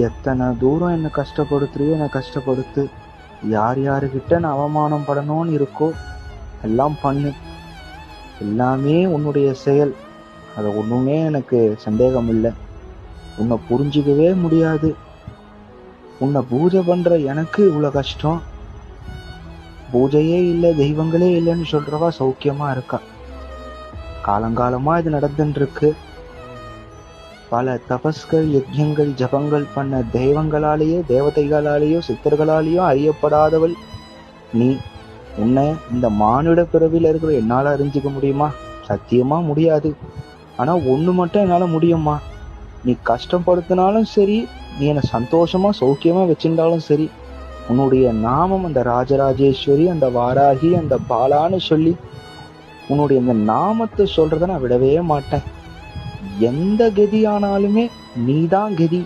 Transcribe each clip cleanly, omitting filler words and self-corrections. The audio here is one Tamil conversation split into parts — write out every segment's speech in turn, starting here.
எத்தனை தூரம் என்னை கஷ்டப்படுத்துறியோ என்னை கஷ்டப்படுத்து. யார் யாருக்கிட்ட நான் அவமானம் படணும்னு இருக்கோ எல்லாம் பண்ணு. எல்லாமே உன்னுடைய செயல். அது ஒண்ணுமே எனக்கு சந்தேகம் இல்லை. உன்னை புரிஞ்சிக்கவே முடியாது. உன்னை பூஜை பண்ற எனக்கு இவ்வளவு கஷ்டம். பூஜையே இல்லை, தெய்வங்களே இல்லைன்னு சொல்றவா சௌக்கியமா இருக்கா. காலங்காலமா இது நடந்துட்டு இருக்கு. பல தபஸ்கள், யஜ்யங்கள், ஜபங்கள் பண்ண தெய்வங்களாலேயோ தேவதைகளாலேயோ சித்தர்களாலேயோ அறியப்படாதவள் நீ. உன்னை இந்த மானுட பிறவில இருக்கிற என்னால அறிஞ்சிக்க முடியுமா? சத்தியமா முடியாது. ஆனா ஒண்ணு மட்டும் என்னால முடியுமா, நீ கஷ்டப்படுத்தினாலும் சரி, நீ என்னை சந்தோஷமா சௌக்கியமா வச்சிருந்தாலும் சரி, உன்னுடைய நாமம் அந்த ராஜராஜேஸ்வரி, அந்த வாராகி, அந்த பாலான்னு சொல்லி உன்னுடைய இந்த நாமத்தை சொல்றத நான் விடவே மாட்டேன். எந்த கதியானாலுமே நீதான் கதி.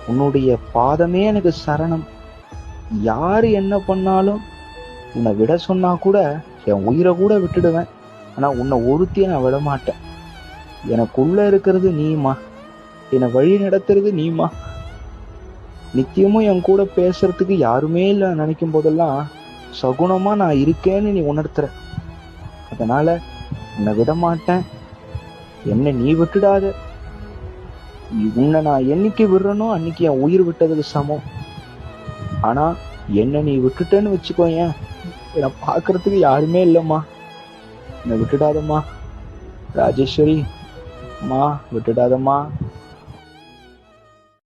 உன்னுடைய பாதமே எனக்கு சரணம். யாரு என்ன பண்ணாலும் உன்னை விட சொன்னா கூட என் உயிரை கூட விட்டுடுவேன். ஆனா உன்னை ஒருத்திய நான் விட மாட்டேன். எனக்குள்ள இருக்கிறது நீமா, என்னை வழி நடத்துறது நீமா. நித்தியமும் என் கூட பேசுறதுக்கு யாருமே இல்லை நினைக்கும் போதெல்லாம் சகுனமா நான் இருக்கேன்னு நீ உணர்த்துற. அதனால உன்னை விட மாட்டேன். என்னை நீ விட்டுடாத. உன்னை நான் என்னைக்கு விடுறனோ அன்னைக்கு என் உயிர் விட்டதுக்கு சமம். ஆனா என்ன நீ விட்டுட்டேன்னு வச்சுக்கோயேன், என்னை பாக்குறதுக்கு யாருமே இல்லைம்மா. என்னை விட்டுடாதம்மா ராஜேஸ்வரி. அம்மா விட்டுடாதம்மா.